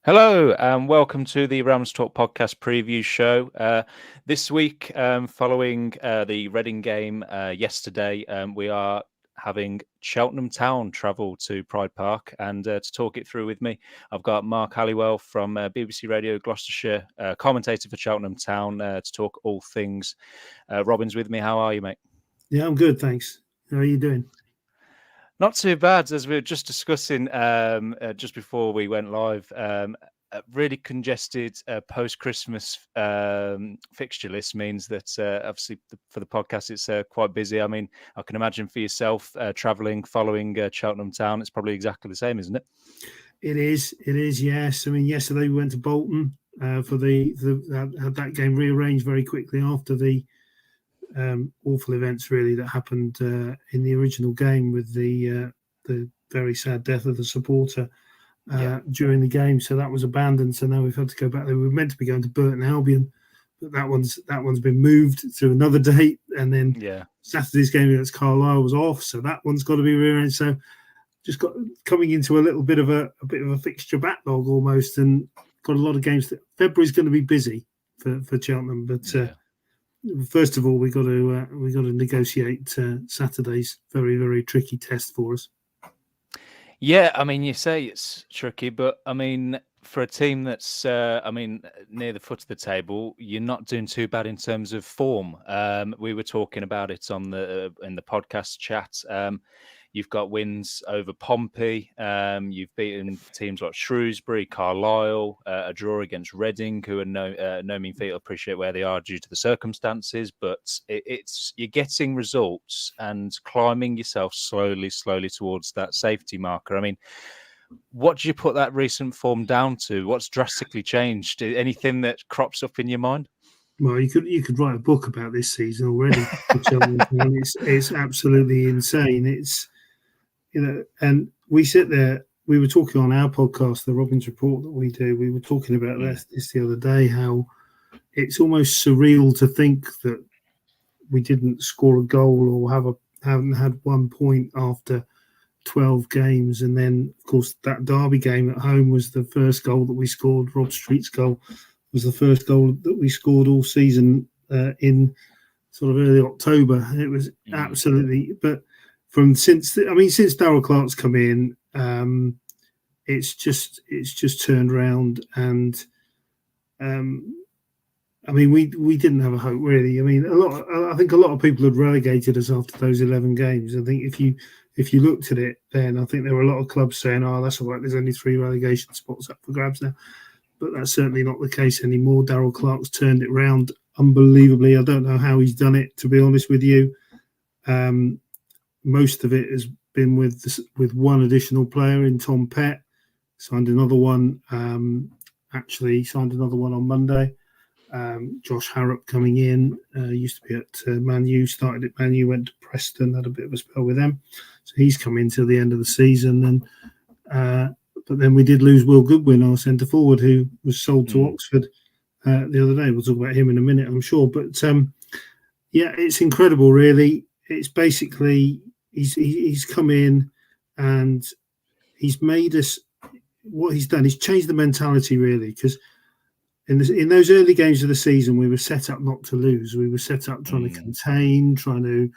Hello, and welcome to the Rams Talk Podcast preview show. This week, following the Reading game yesterday, we are having Cheltenham Town travel to Pride Park, and to talk it through with me, I've got Mark Halliwell from BBC Radio Gloucestershire, commentator for Cheltenham Town, to talk all things. Robin's with me. How are you, mate? Yeah, I'm good, thanks. How are you doing? Not too bad, as we were just discussing just before we went live. A really congested post-Christmas fixture list means that obviously for the podcast it's quite busy. I mean, I can imagine for yourself travelling following Cheltenham Town, it's probably exactly the same, isn't it? It is, yes. I mean, yesterday we went to Bolton for had that game rearranged very quickly after the awful events really that happened in the original game with the very sad death of the supporter during the game. So that was abandoned. So now we've had to go back there. We were meant to be going to Burton Albion, but that one's been moved to another date. And then Saturday's game against Carlisle was off, so that one's got to be rearranged. So just got coming into a little bit of a fixture backlog almost, and got a lot of games. February's going to be busy for Cheltenham, but. First of all, we got to negotiate Saturday's very, very tricky test for us. Yeah, I mean, you say it's tricky, but I mean, for a team that's near the foot of the table, you're not doing too bad in terms of form. We were talking about it on in the podcast chat. You've got wins over Pompey. You've beaten teams like Shrewsbury, Carlisle, a draw against Reading, who are no mean feat. I appreciate where they are due to the circumstances, but it's you're getting results and climbing yourself slowly towards that safety marker. I mean, what do you put that recent form down to? What's drastically changed? Anything that crops up in your mind? Well, you could write a book about this season already. It's absolutely insane. It's and we sit there. We were talking on our podcast, the Robins Report that we do. We were talking about this the other day. How it's almost surreal to think that we didn't score a goal or haven't had 1 point after 12 games, and then of course that Derby game at home was the first goal that we scored. Rob Street's goal was the first goal that we scored all season in sort of early October. It was absolutely, but since Darryl Clark's come in, it's just turned around, and I mean we didn't have a hope really. I mean I think a lot of people had relegated us after those 11 games. I think if you looked at it then, I think there were a lot of clubs saying, "Oh, that's all right. There's only 3 relegation spots up for grabs now." But that's certainly not the case anymore. Darryl Clark's turned it round unbelievably. I don't know how he's done it, to be honest with you. Most of it has been with one additional player in Tom Pett. Signed another one. Actually, signed another one on Monday. Josh Harrop coming in. Used to be at Man U. Started at Man U. Went to Preston. Had a bit of a spell with them. So he's come in till the end of the season. But then we did lose Will Goodwin, our centre forward, who was sold to Oxford the other day. We'll talk about him in a minute, I'm sure. But it's incredible, really. It's basically he's come in and he's made us. What he's done is changed the mentality, really, because in those early games of the season, we were set up not to lose. We were set up trying to contain, trying to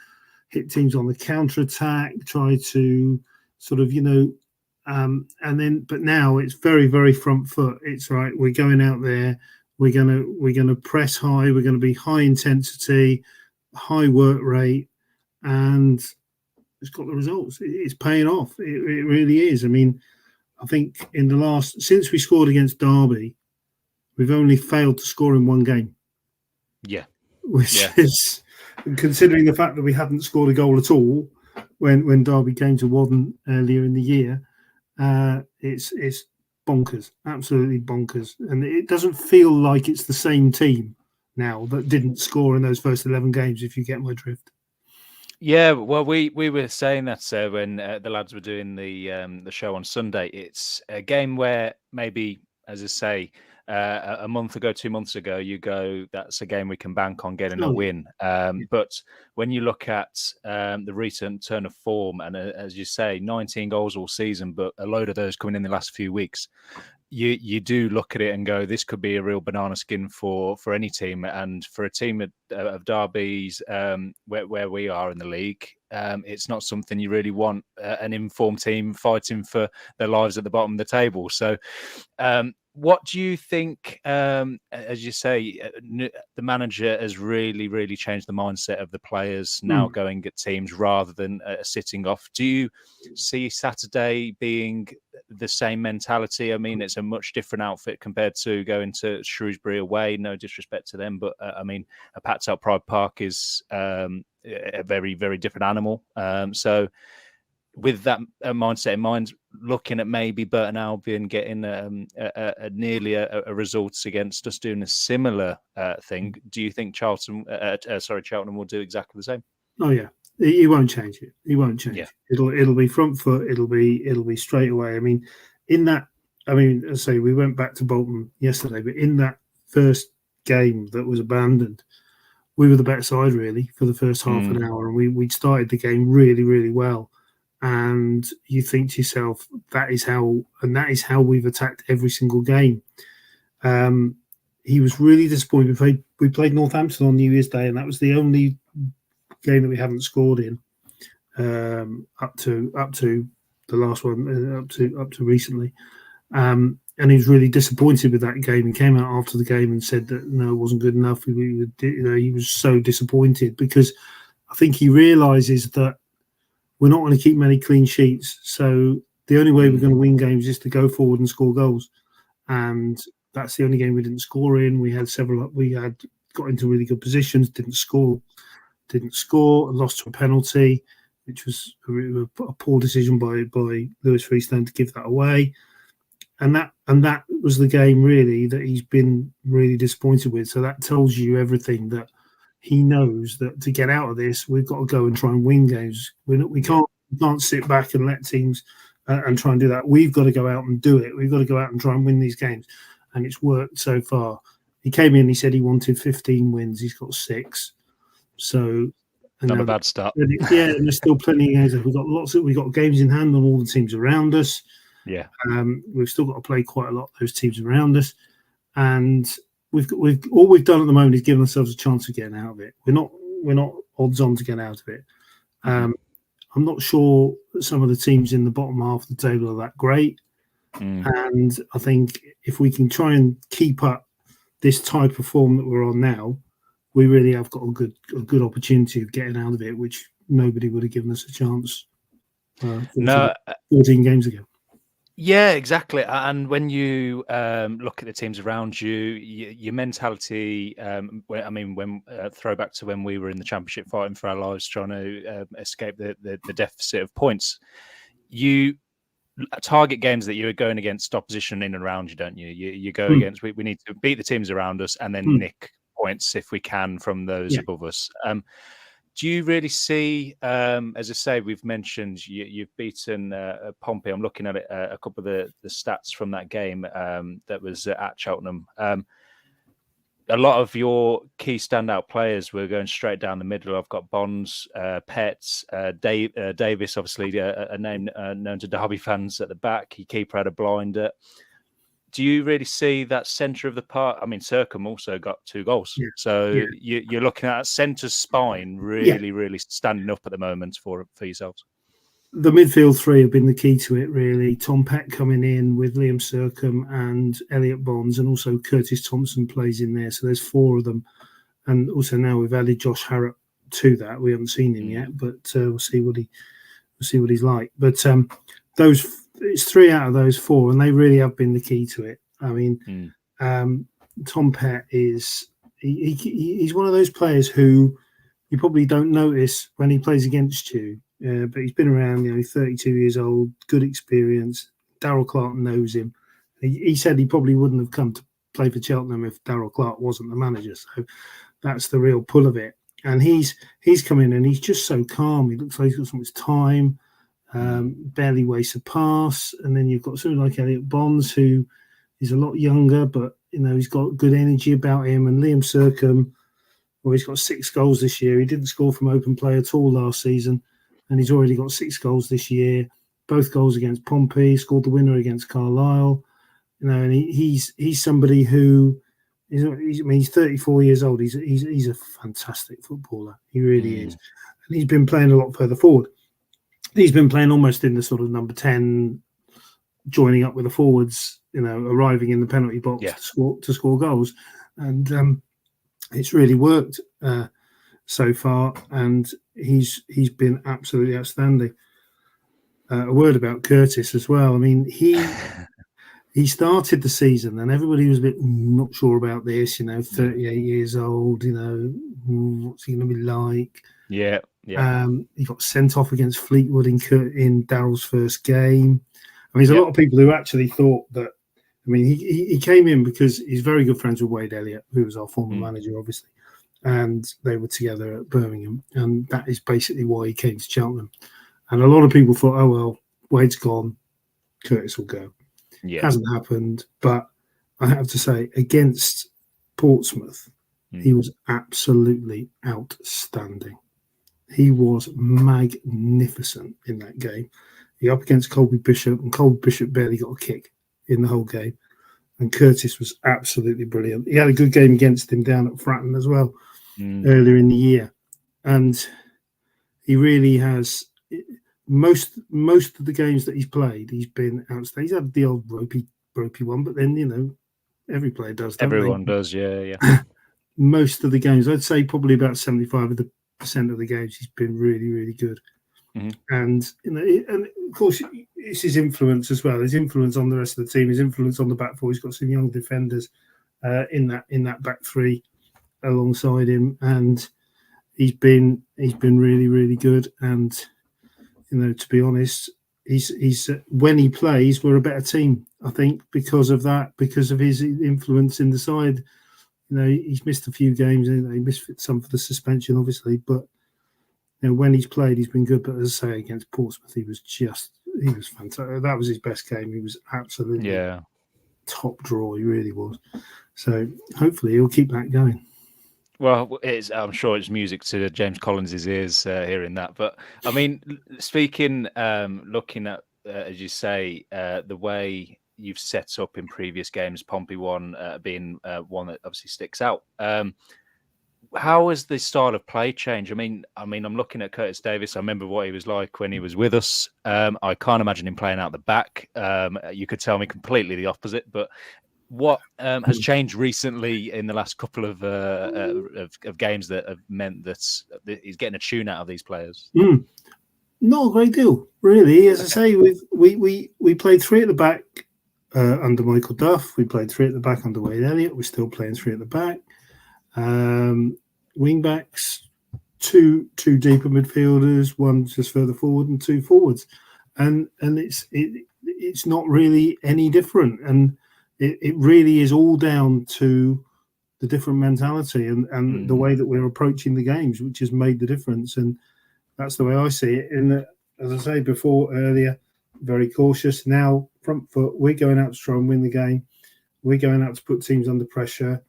hit teams on the counter attack, try to sort of but now it's very, very front foot. It's right. We're going out there. We're gonna press high. We're going to be high intensity, high work rate, and it's got the results. It's paying off. It really is. I mean, I think since we scored against Derby, we've only failed to score in 1 game. Yeah, which is, considering the fact that we hadn't scored a goal at all when Derby came to Wadden earlier in the year. It's bonkers, absolutely bonkers, and it doesn't feel like it's the same team now that didn't score in those first 11 games. If you get my drift. Yeah, well, we were saying that when the lads were doing the show on Sunday. It's a game where maybe, as I say, a month ago, 2 months ago, you go, that's a game we can bank on getting a win. But when you look at the recent turn of form, and as you say, 19 goals all season, but a load of those coming in the last few weeks, you do look at it and go, this could be a real banana skin for any team, and for a team of Derby's where we are in the league, it's not something you really want an informed team fighting for their lives at the bottom of the table. So what do you think, as you say, the manager has really, really changed the mindset of the players now going at teams rather than sitting off? Do you see Saturday being the same mentality? I mean, it's a much different outfit compared to going to Shrewsbury away. No disrespect to them, but I mean, a packed out Pride Park is a very, very different animal. So with that mindset in mind, looking at maybe Burton Albion getting nearly a result against us doing a similar thing, do you think Cheltenham will do exactly the same? Oh yeah, he won't change it. He won't change it. It'll be front foot. It'll be straight away. I mean, as I say, we went back to Bolton yesterday, but in that first game that was abandoned, we were the better side really for the first half an hour, and we'd started the game really, really well. And you think to yourself, that is how we've attacked every single game. He was really disappointed. We played Northampton on New Year's Day, and that was the only game that we haven't scored in up to the last one, up to recently. And he was really disappointed with that game. He came out after the game and said that no, it wasn't good enough. He was so disappointed because I think he realises that we're not going to keep many clean sheets. So the only way we're going to win games is to go forward and score goals. And that's the only game we didn't score in. We had got into really good positions, didn't score, lost to a penalty, which was a poor decision by Lewis Freestone to give that away. And that was the game really that he's been really disappointed with. So that tells you everything, that he knows that to get out of this, we've got to go and try and win games. We can't sit back and let teams and try and do that. We've got to go out and do it. We've got to go out and try and win these games. And it's worked so far. He came in, he said he wanted 15 wins. He's got 6. So not a bad start. Yeah, and there's still plenty of games. We've got games in hand on all the teams around us. Yeah. We've still got to play quite a lot of those teams around us. And all we've done at the moment is given ourselves a chance of getting out of it. We're not odds on to get out of it. I'm not sure that some of the teams in the bottom half of the table are that great. And I think if we can try and keep up this type of form that we're on now, we really have got a good opportunity of getting out of it, which nobody would have given us a chance 14 games ago. Yeah, exactly. And when you look at the teams around you, your mentality, when throwback to when we were in the Championship fighting for our lives, trying to escape the deficit of points, you target games that you are going against opposition in and around you, don't you? You go against, we need to beat the teams around us and then nick points if we can from those above us. Do you really see, as I say, we've mentioned you've beaten Pompey. I'm looking at it, a couple of the stats from that game that was at Cheltenham. A lot of your key standout players were going straight down the middle. I've got Bonds, Petts, Davies, obviously a name known to Derby fans at the back. Your keeper had a blinder. Do you really see that centre of the park? I mean, Circum also got 2 goals. Yeah. So you're looking at centre spine really standing up at the moment for yourselves. The midfield 3 have been the key to it, really. Tom Pett coming in with Liam Circum and Elliot Bonds, and also Curtis Thompson plays in there. So there's 4 of them. And also now we've added Josh Harrop to that. We haven't seen him yet, but we'll see what he's like. But it's 3 out of those 4, and they really have been the key to it. I mean, Tom Pett is he's one of those players who you probably don't notice when he plays against you, but he's been around. 32 years old, good experience. Darrell Clark knows him. He said he probably wouldn't have come to play for Cheltenham if Darrell Clark wasn't the manager. So that's the real pull of it. And he's come in and he's just so calm. He looks like he's got so much time. Barely wastes a pass, and then you've got someone like Elliot Bonds, who is a lot younger, but he's got good energy about him. And Liam Circum, he's got 6 goals this year. He didn't score from open play at all last season, and he's already got 6 goals this year. Both goals against Pompey. Scored the winner against Carlisle. and he's somebody who he's 34 years old. He's a fantastic footballer. He really is, and he's been playing a lot further forward. He's been playing almost in the sort of number 10, joining up with the forwards, arriving in the penalty box to score goals, and it's really worked so far. And he's been absolutely outstanding. A word about Curtis as well. I mean, he started the season, and everybody was a bit not sure about this. 38 years old. What's he going to be like? Yeah. He got sent off against Fleetwood in Daryl's first game. I mean, there's a lot of people who actually thought that. I mean, he came in because he's very good friends with Wade Elliott, who was our former manager, obviously, and they were together at Birmingham, and that is basically why he came to Cheltenham. And a lot of people thought, oh well, Wade's gone, Curtis will go. Yeah, hasn't happened, but I have to say, against Portsmouth, he was absolutely outstanding. He was magnificent in that game. He up against Colby Bishop, and Colby Bishop barely got a kick in the whole game. And Curtis was absolutely brilliant. He had a good game against him down at Fratton as well earlier in the year. And he really has most of the games that he's played, he's been outstanding. He's had the old ropey one, but then, every player does. Everyone does, yeah. Most of the games, I'd say probably about 75% of the games, he's been really, really good. And and of course, it's his influence as well. His influence on the rest of the team. His influence on the back four. He's got some young defenders in that back three alongside him, and he's been really, really good. And to be honest, he's when he plays, we're a better team. I think because of that, because of his influence in the side. He's missed a few games. He missed some for the suspension, obviously, but when he's played, he's been good. But as I say, against Portsmouth, he was fantastic. That was his best game. He was absolutely top draw. He really was. So hopefully he'll keep that going. Well, I'm sure it's music to James Collins' ears hearing that. But I mean, speaking, looking at, as you say, the way you've set up in previous games, Pompey one being one that obviously sticks out. How has the style of play changed? I mean, I'm looking at Curtis Davies. I remember what he was like when he was with us. I can't imagine him playing out the back. You could tell me completely the opposite. But what has changed recently in the last couple of games that have meant that he's getting a tune out of these players? Not a great deal, really. As I say, we played three at the back under Michael Duff. We played three at the back under Wade Elliott. We're still playing three at the back. Wing backs, two deeper midfielders, one just further forward, and two forwards, and it's not really any different, and it really is all down to the different mentality and the way that we're approaching the games, which has made the difference, and that's the way I see it. In that, as I say before earlier, very cautious now, front foot. We're going out to try and win the game. We're going out to put teams under pressure.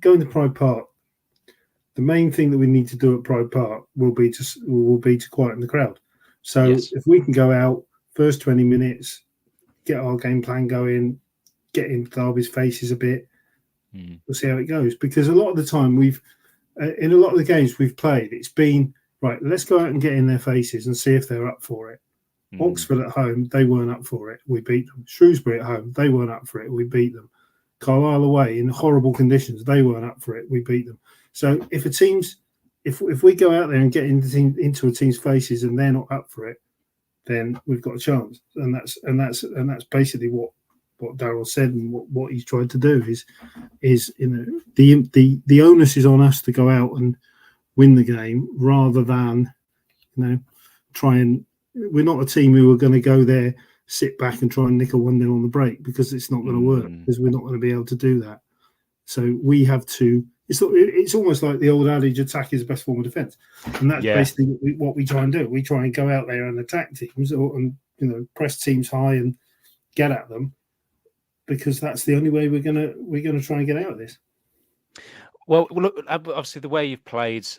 Going to Pride Park, the main thing that we need to do at Pride Park will be to quieten the crowd. So if we can go out first 20 minutes, get our game plan going, get in Derby's faces a bit, we'll see how it goes. Because a lot of the time in a lot of the games we've played, it's been, right, let's go out and get in their faces and see if they're up for it. Oxford at home, they weren't up for it. We beat them. Shrewsbury at home, they weren't up for it. We beat them. Carlisle away in horrible conditions, they weren't up for it. We beat them. So if we go out there and get into a team's faces and they're not up for it, then we've got a chance. And that's basically what Daryl said and what he's tried to do is the onus is on us to go out and win the game rather than try and. We're not a team who are going to go there, sit back and try and nick a 1-0 on the break, because it's not going to work, because we're not going to be able to do that. So we have to. It's almost like the old adage: attack is the best form of defence, and that's basically what we try and do. We try and go out there and attack teams, and press teams high and get at them, because that's the only way we're gonna try and get out of this. Well, look, obviously the way you've played is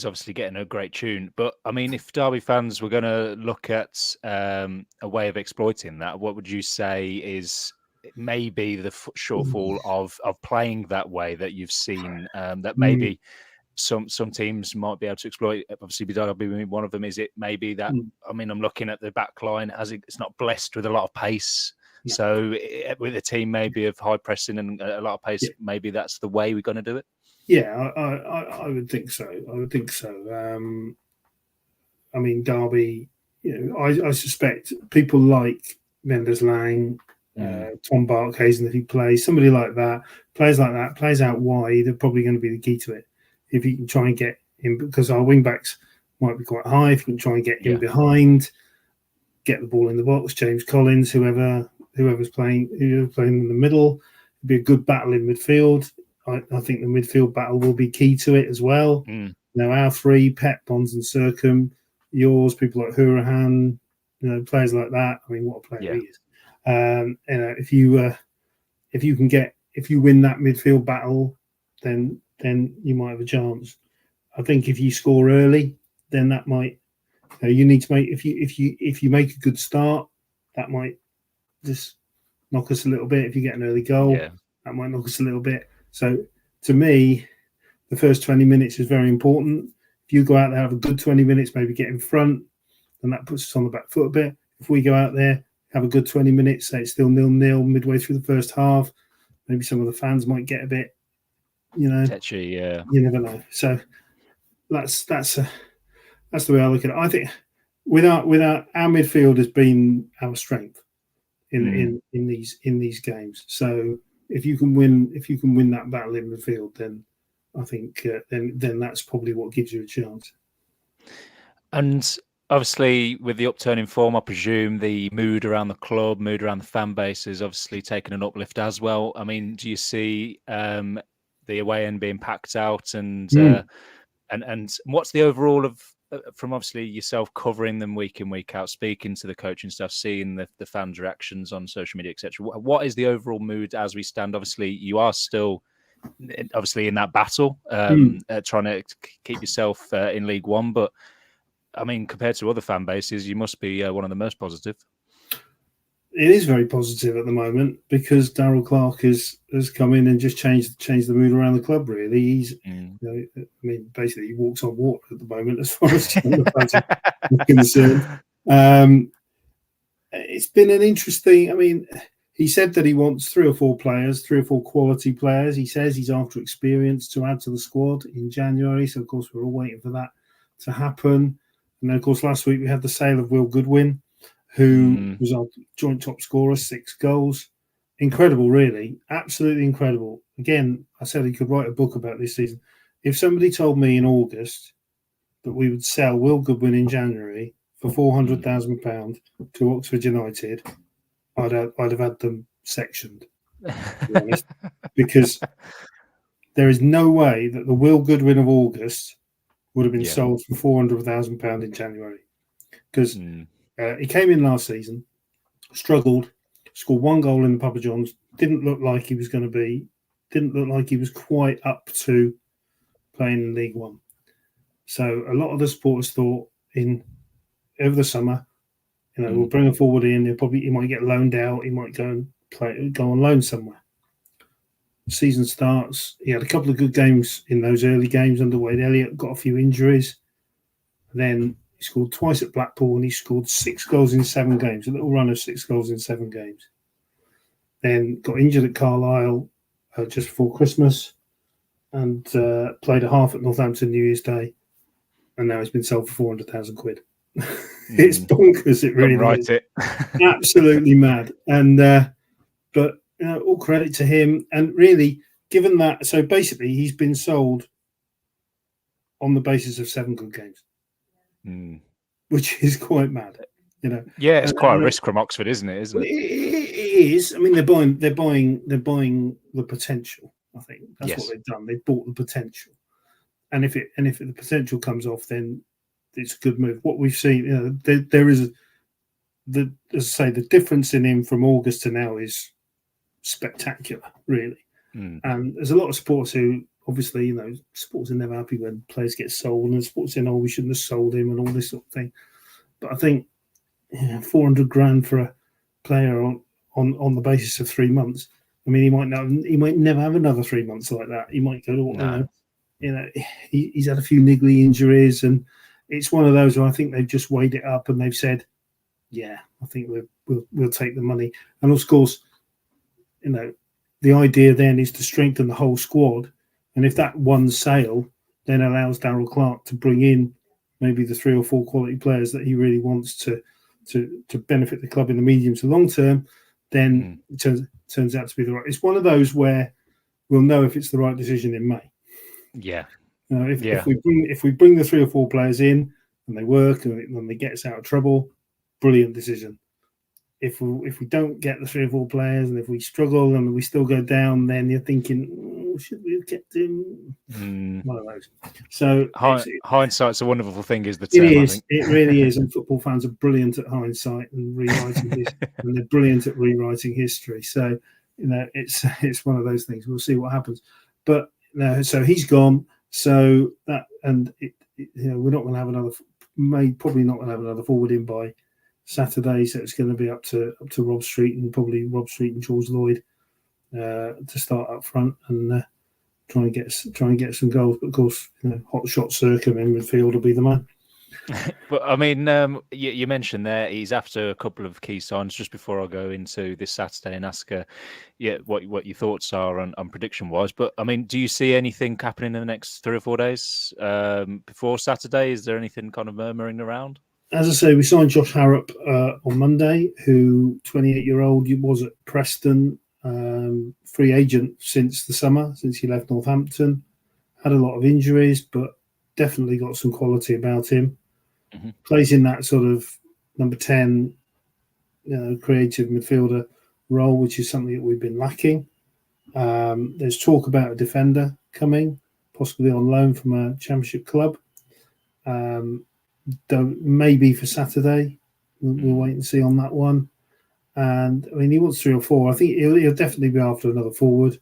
obviously getting a great tune. But I mean, if Derby fans were going to look at a way of exploiting that, what would you say is maybe the shortfall of playing that way that you've seen that Mm, maybe some teams might be able to exploit? Obviously, Derby being one of them. Is it maybe that? mm, I mean, I'm looking at the back line as it's not blessed with a lot of pace. yeah, So with a team maybe of high pressing and a lot of pace, yeah, maybe that's the way we're going to do it. yeah. I would think so. I would think so. I mean, Derby. I suspect people like Mendes Lang, Tom Barkhazen, if he plays, somebody like that, players out wide, are probably going to be the key to it. If you can try and get in, because our wing backs might be quite high, if you can try and get in behind, get the ball in the box, James Collins, whoever's playing in the middle, it'd be a good battle in midfield. I think the midfield battle will be key to it as well. Now, our three, Pep, Bonds, and Circum, yours, people like Hurahan, players like that. I mean, what a player he is. If you win that midfield battle, then you might have a chance. I think if you score early, then that might. You need to make if you make a good start, that might just knock us a little bit. If you get an early goal, that might knock us a little bit. So to me, the first 20 minutes is very important. If you go out there, have a good 20 minutes, maybe get in front, then that puts us on the back foot a bit. If we go out there, have a good 20 minutes, say it's still 0-0 midway through the first half, maybe some of the fans might get a bit, Tetchy, yeah. You never know. So that's the way I look at it. I think without our midfield has been our strength in these games. So if you can win that battle in midfield, then I think then that's probably what gives you a chance. And obviously, with the upturn in form, I presume the mood around the club, mood around the fan base is obviously taking an uplift as well. I mean, do you see the away end being packed out, and what's the overall of from obviously yourself covering them week in, week out, speaking to the coaching staff, seeing the fans' reactions on social media, etc. What is the overall mood as we stand? Obviously, you are still in that battle, trying to keep yourself in League One, but I mean, compared to other fan bases, you must be one of the most positive. It is very positive at the moment because Darryl Clark has come in and just changed the mood around the club. Really, he's basically he walks on water at the moment as far as the fans are concerned. It's been an interesting. I mean, he said that he wants 3 or 4 quality players. He says he's after experience to add to the squad in January. So of course we're all waiting for that to happen. And then of course last week we had the sale of Will Goodwin, who was our joint top scorer, 6 goals. Incredible, really. Absolutely incredible. Again, I said he could write a book about this season. If somebody told me in August that we would sell Will Goodwin in January for £400,000 to Oxford United, I'd have had them sectioned, to be honest, because there is no way that the Will Goodwin of August would have been sold for £400,000 in January, because he came in last season, struggled, scored 1 goal in the Papa John's, didn't look like he was quite up to playing in League One. So a lot of the supporters thought over the summer, we'll bring him forward in. He might get loaned out. He might go on loan somewhere. Season starts. He had a couple of good games in those early games under Wade Elliott. Got a few injuries. Then he scored twice at Blackpool, and he scored 6 goals in 7 games. A little run of 6 goals in 7 games. Then got injured at Carlisle just before Christmas, and played a half at Northampton New Year's Day, and now he's been sold for £400,000. It's bonkers. It really is. Absolutely mad. And but all credit to him. And really, given that, so basically, he's been sold on the basis of 7 good games, which is quite mad. Yeah, it's quite a risk from Oxford, isn't it? It is. I mean, they're buying the potential. I think that's what they've done. They've bought the potential, and if the potential comes off, then it's a good move. What we've seen, there is as I say, the difference in him from August to now is spectacular, really. And there's a lot of supporters who obviously, sports are never happy when players get sold, and sports saying, "Oh, we shouldn't have sold him," and all this sort of thing. But I think 400 grand for a player on the basis of 3 months. I mean, he might never have another 3 months like that. He might go to he's had a few niggly injuries, and it's one of those where I think they've just weighed it up and they've said, "Yeah, I think we'll take the money." And of course, the idea then is to strengthen the whole squad, and if that one sale then allows Darrell Clarke to bring in maybe the 3 or 4 quality players that he really wants to benefit the club in the medium to long term, then it turns out to be the right. It's one of those where we'll know if it's the right decision in May. Yeah. If we bring the 3 or 4 players in and they work and they get us out of trouble, brilliant decision. If we don't get the 3 or 4 players, and if we struggle and we still go down, then you're thinking, should we have kept him? One of those. So hindsight's a wonderful thing, is the term. It is. It really is. And football fans are brilliant at hindsight and rewriting and they're brilliant at rewriting history. So it's one of those things. We'll see what happens. But so he's gone. So that we're not going to have probably not going to have another forward in by Saturday, so it's going to be up to Rob Street and probably Rob Street and George Lloyd to start up front and try and get some goals. But of course, hot shot Circum in midfield will be the man. But I mean, you mentioned there he's after a couple of key signs. Just before I go into this Saturday and ask what your thoughts are on prediction wise. But I mean, do you see anything happening in the next 3 or 4 days before Saturday? Is there anything kind of murmuring around? As I say, we signed Josh Harrop on Monday, who 28-year-old was at Preston, free agent since the summer, since he left Northampton. Had a lot of injuries, but definitely got some quality about him. Mm-hmm. Plays in that sort of number 10, creative midfielder role, which is something that we've been lacking. There's talk about a defender coming, possibly on loan from a Championship club. Maybe for Saturday. We'll wait and see on that one. And I mean, he wants 3 or 4. I think he'll definitely be after another forward.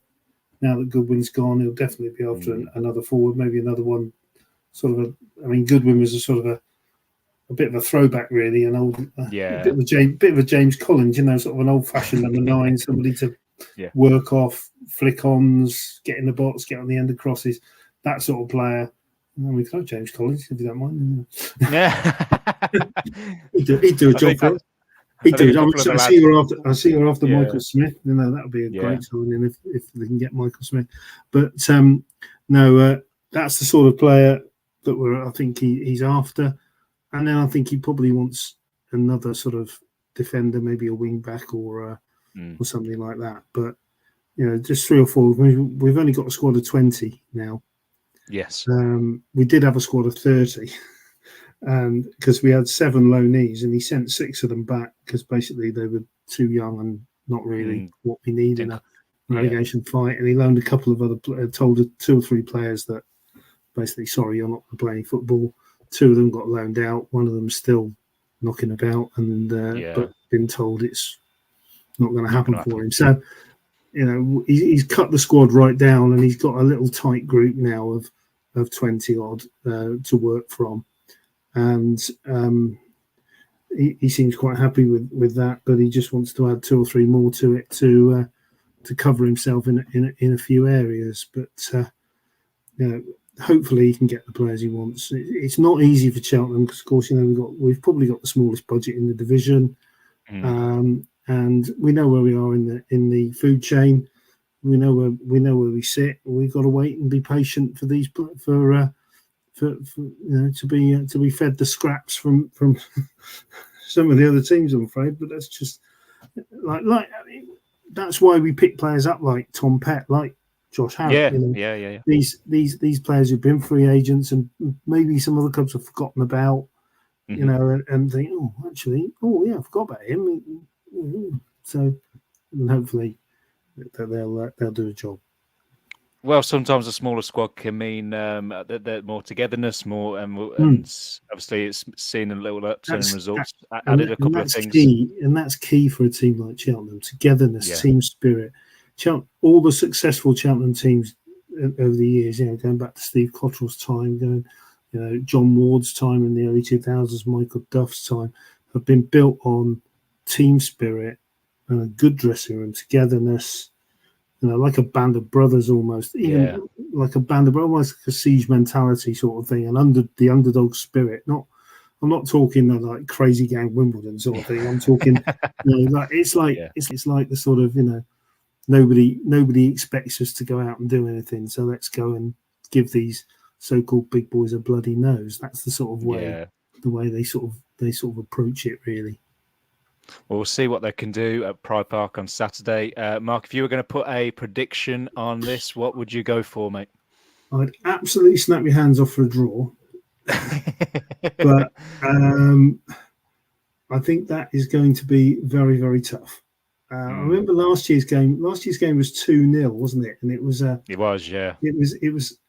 Now that Goodwin's gone, he'll definitely be after another forward, maybe another one. Goodwin was a sort of a bit of a throwback, really, a bit of a James Collins, sort of an old-fashioned number 9, somebody to work off, flick-ons, get in the box, get on the end of crosses, that sort of player. We could have James Collins, if you don't mind. Yeah, he'd do a job for us. He'd do. I see her after Michael Smith. That would be a great signing if they can get Michael Smith. But that's the sort of player that I think he's after. And then I think he probably wants another sort of defender, maybe a wing back or something like that. But just 3 or 4. We've only got a squad of 20 now. Yes. We did have a squad of 30, and because we had 7 loanees, and he sent 6 of them back because basically they were too young and not really what we need in a relegation fight. And he loaned a couple of told 2 or 3 players that basically, sorry, you're not playing football. 2 of them got loaned out. One of them still knocking about, and but been told it's not going to happen for him. So, he's cut the squad right down, and he's got a little tight group now of 20 odd to work from, and he seems quite happy with that. But he just wants to add 2 or 3 more to it to cover himself in a few areas. But hopefully he can get the players he wants. It's not easy for Cheltenham because, of course, we've probably got the smallest budget in the division, and we know where we are in the food chain. We know where we sit. We've got to wait and be patient for these to be fed the scraps from some of the other teams, I'm afraid. But that's just that's why we pick players up like Tom Pett, like Josh Harrop. Yeah. These players who've been free agents and maybe some other clubs have forgotten about, and think, I forgot about him. So hopefully they'll do a job. Well, sometimes a smaller squad can mean more togetherness, and obviously it's seen a little upturn in results. Added a couple of things, and that's key for a team like Cheltenham: togetherness, team spirit. All the successful Cheltenham teams over the years. Going back to Steve Cottrell's time, John Ward's time in the early 2000s, Michael Duff's time, have been built on team spirit and a good dressing room, togetherness. Like a band of brothers almost, even like a band of brothers, almost like a siege mentality sort of thing, and the underdog spirit. I'm not talking like crazy gang Wimbledon sort of thing. I'm talking, it's like the sort of nobody expects us to go out and do anything, so let's go and give these so-called big boys a bloody nose. That's the sort of way the way they sort of approach it, really. Well, we'll see what they can do at Pride Park on Saturday. Mark, if you were going to put a prediction on this, what would you go for, mate? I'd absolutely snap your hands off for a draw. But I think that is going to be very, very tough. I remember last year's game. Last year's game was 2-0, wasn't it? And it was. It was, yeah. It was.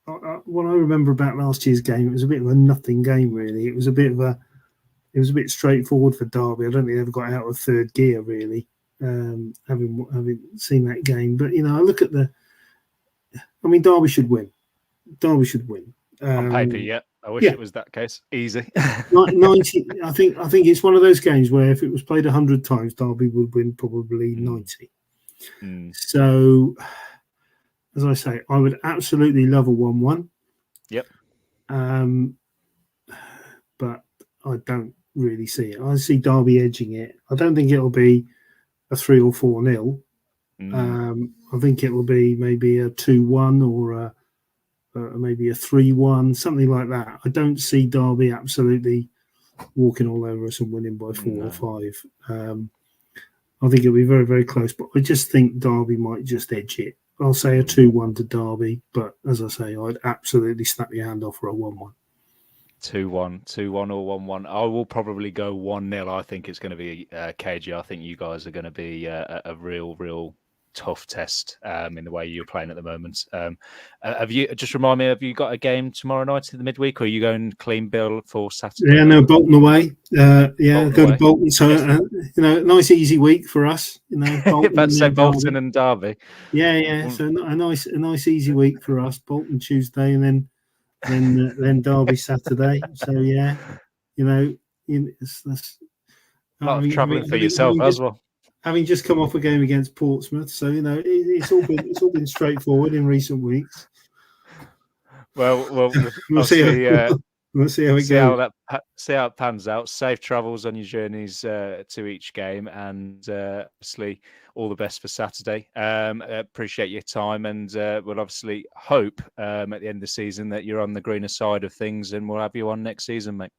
What I remember about last year's game, it was a bit of a nothing game, really. It was a bit straightforward for Derby. I don't think they ever got out of third gear, really, having seen that game. But, I look at Derby should win. Derby should win. On paper, yeah. I wish it was that case. Easy. 90. I think it's one of those games where if it was played 100 times, Derby would win probably 90. So, as I say, I would absolutely love a 1-1. Yep. But I don't really see it. I see Derby edging it. I don't think it'll be a 3 or 4-0. I think it will be maybe a 2-1 or maybe a 3-1, something like that. I don't see Derby absolutely walking all over us and winning by 4 or 5. I think it'll be very, very close, but I just think Derby might just edge it. I'll say a 2-1 to Derby, but as I say, I'd absolutely snap your hand off for a 1-1. 2-1 or 1-1. I will probably go 1-0. I think it's going to be cagey. I think you guys are going to be a real tough test in the way you're playing at the moment. Have you, just remind me, have you got a game tomorrow night in the midweek, or are you going clean bill for Saturday? Yeah, no, Bolton away. Bolton go away. To Bolton. So, nice easy week for us. Bolton about to say Bolton and Derby. Yeah. So a nice easy week for us. Bolton Tuesday and then Derby Saturday. So yeah, that's a lot of travelling for yourself as well. Having just come off a game against Portsmouth, so it's all been straightforward in recent weeks. Well, we'll see how it goes. See how it pans out. Safe travels on your journeys to each game, and obviously all the best for Saturday. Appreciate your time, and we'll obviously hope at the end of the season that you're on the greener side of things, and we'll have you on next season, mate.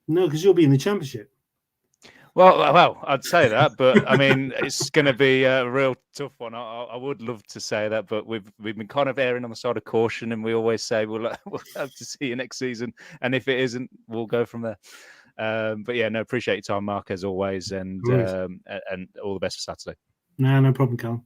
No, because you'll be in the Championship. Well, I'd say that, but it's going to be a real tough one. I would love to say that, but we've been kind of erring on the side of caution, and we always say we'll have to see you next season, and if it isn't, we'll go from there. But yeah, no, appreciate your time, Mark, as always, and all the best for Saturday. No problem, Callum.